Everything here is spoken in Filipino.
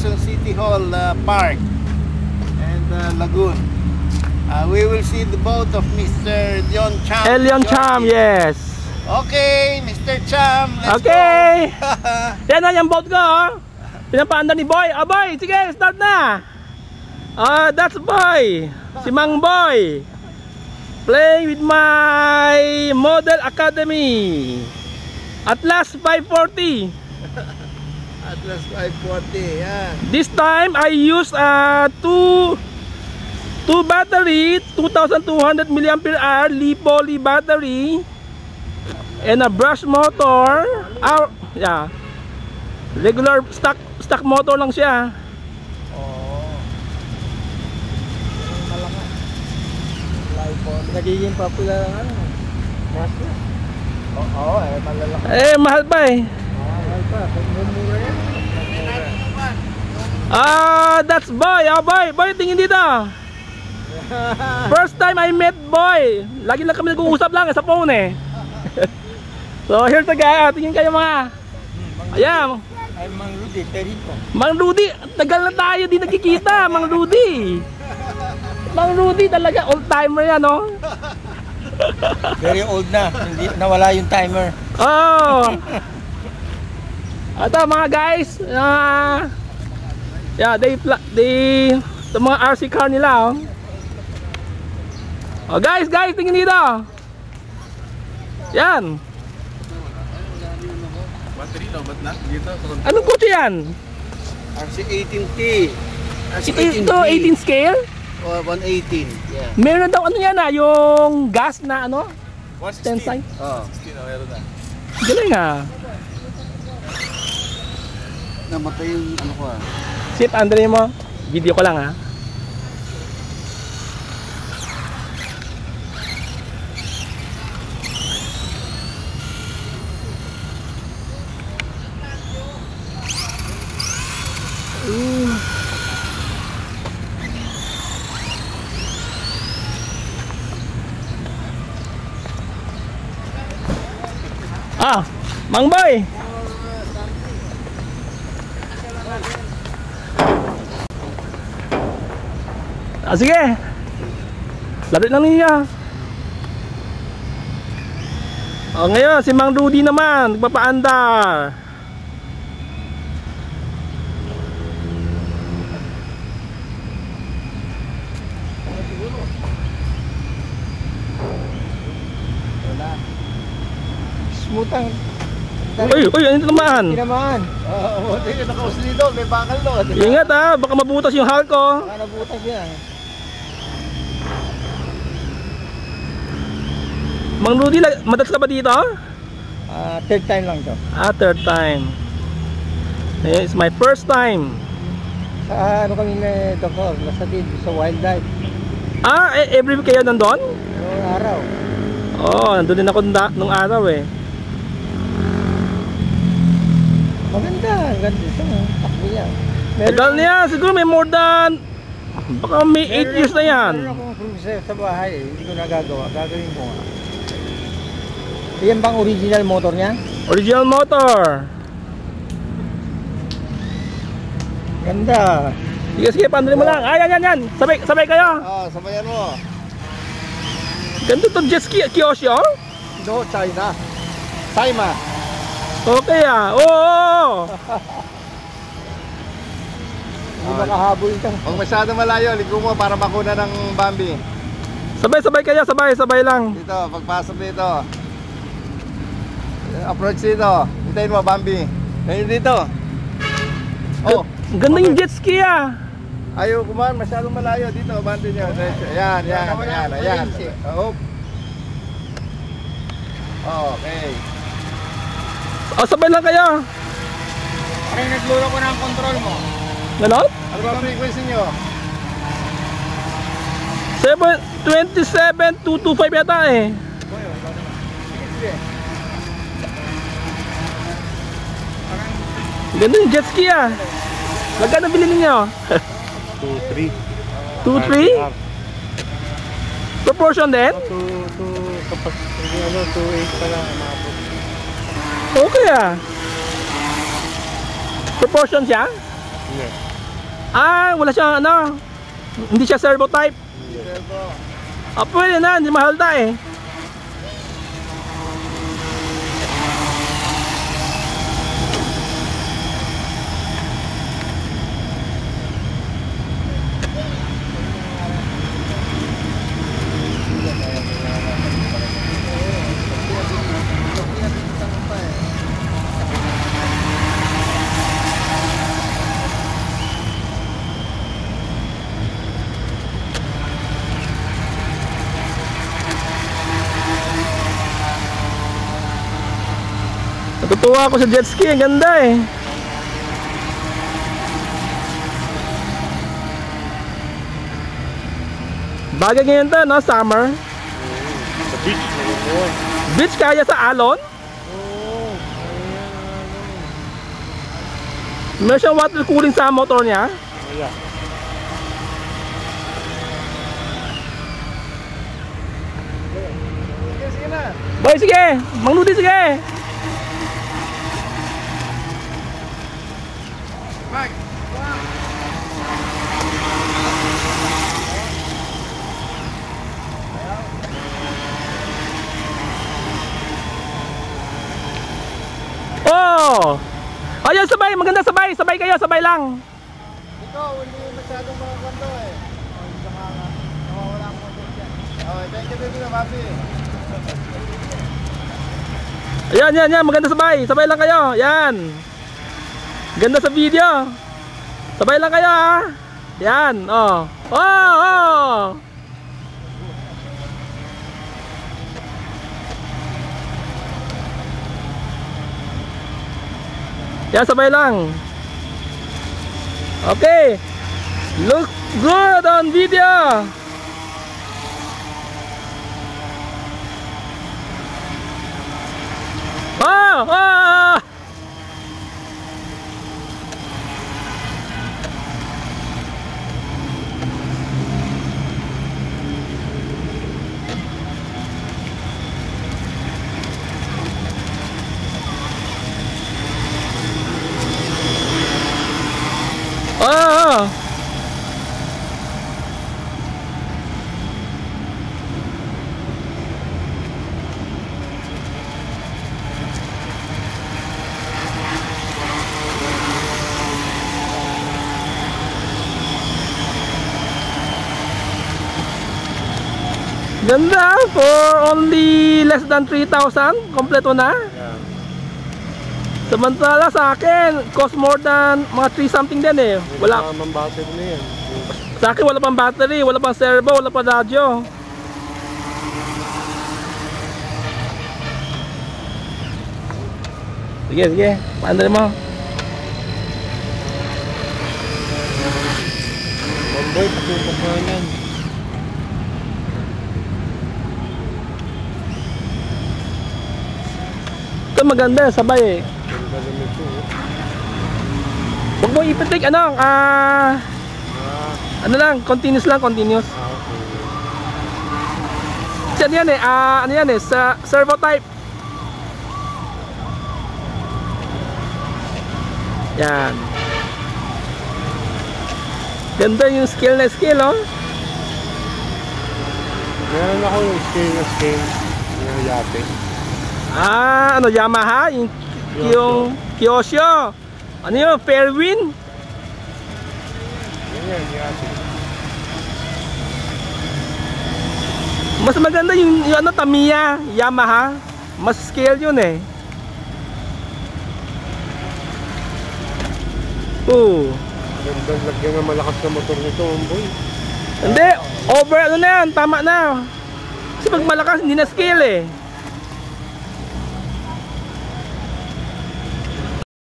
Quezon City Hall Park and Lagoon. We will see the boat of Mr. Leon Cham. Leon Cham, yes. Okay, Mr. Cham, let's okay. go. Yan na yung boat ko, oh. Pinapaanda ni Boy. Oh, Boy, sige, start na. That's Boy. Si Mang Boy. Playing with my Model Academy. Atlas 540. Atlas 540, yeah. This time I use two battery, 2200 mAh Li-Poly battery, and a brush motor. Yeah, regular stock motor lang siya. Nagiging popular ang ano. Master. Oo, malalaki. Mahal pa eh. Mahal pa. Mura yan. That's Boy. Boy. Boy, tingin dito. First time I met Boy. Lagi lang kami nag-uusap lang sa phone eh. So, here's the guy. Tingin kayo mga. Ayan. Ay, Mang Rudy, Terito. Mang Rudy, tagal na tayo di nagkikita, Mang Rudy. Mang Rudy talaga, old timer yan, no? Very old na, hindi nawala yung timer. Oh. Ito mga guys, yeah, the mga RC car nila, oh. Oh, guys, tingin dito. Yan. Battery no, ba't na? Dito. Anong kotse yan? RC18T. Ito 18 scale? 118. Yeah. Meron daw ano yan yung gas na ano? 116. Oh. 16 meron na. Galing ah. Namatay yung ano ko ah. Sip, Andre mo. Video ko lang ah. Mang Boy. Sige. Laro lang ninyo. Ngayon si Mang Rudy naman nagpapaandar. Smutang. Uy, ano naman? Tinamaan. Oo, nakausli doon, may bakal doon. Ingat ah, baka mabutas yung hull ko. Baka nabutas yan. Mang Rudy, madalas ka ba dito? Third time lang to. Third time. It's my first time. Sa ano kami na doktor, nasa dito sa wildlife. Every week kayo nandun? Noong araw. Nandun din ako nung araw eh. Maganda, ang ganda ito. Takbo yan. Tagal niya, siguro may more than baka may 8 years na yan. Meron akong cruiser sa bahay eh. Hindi ko nagagawa, gagawin ko nga. Yan bang original motor niya? Original motor. Ganda. Sige, pandali mo lang. Yan. Sabay kayo. Sabayan mo. Ganda itong jet ski, Kyosho? No, China. Saima. Okay oo. Hindi makahabol ito. Huwag masyado malayo, ligo mo para makuna ng Bambi. Sabay kayo, sabay lang. Dito, pagpasok dito. Approach dito. Hintayin mo, Bambi. Ngayon dito. Ganda yung jet ski ah. Ayaw kumahan, masyadong malayo dito, bante nyo. Ayan. Okay. Sabay lang kayo. Parang nagluro ko ng control mo. Ganon? Ano ba frequency nyo? 27225 yata eh. Sige. Ganda yung jet ski ah. Magkano bilhin ninyo? 2.3. 2.3? Proportion din? 2.8 pa lang umabot. Okay ah. Proportion siya? Yes. Ah, wala siyang ano. Hindi siya servo type. Servo. Ah, pwede na, hindi mahal ta eh. Natutuwa ako sa jet ski, ang ganda eh. Bagay ngayon to, no? Summer. Sa beach. Beach kaya sa alon? Oo. Meron siyang water cooling sa motor niya. Yeah. Sige na. Boy, sige! Mang Nudi, sige! Mike. Oh! Ayun, sabay! Maganda sabay! Sabay kayo, sabay lang! Ikaw, hindi masyadong makakando eh. Hindi ka nawawala ang content yan. Okay, thank you, baby, Papi. Ayan, yan, yan! Maganda sabay! Sabay lang kayo! Yan! Ganda sa video! Sabay lang kayo ha! Yan! Oh! Oh! Oh! Yan, sabay lang. Okay. Look good on video. Oh, oh. Oh. Ganda, for only less than 3,000, kompleto na. Yeah. Samantala sa akin, cost more than mga 3 something din eh. Wala. Ang battery na yan. Sa akin wala pang battery, wala pang servo, wala pang radyo. Sige, sige. Paandali mo. Bamboy, patutok na yan. Ito maganda, sabay eh. Ganda naman ito. Huwag mo ipitik, ano, ano lang, continuous lang, continuous. Okay. Kasi ano yan eh, ano yan eh, sa servo type. Yan. Ganda yung skill na skill, oh. Meron ako yung scale yung yate. Ano, Yamaha, yung Kyosho. Ano yun, Fairwind? Yan, yate. Mas maganda yung ano, Tamiya, Yamaha. Mas scale yun eh. Ganda, lagyan ng malakas na motor nito, Bamboy. Hindi, over ano na yan, tama na. Kasi pag malakas, hindi na scale eh.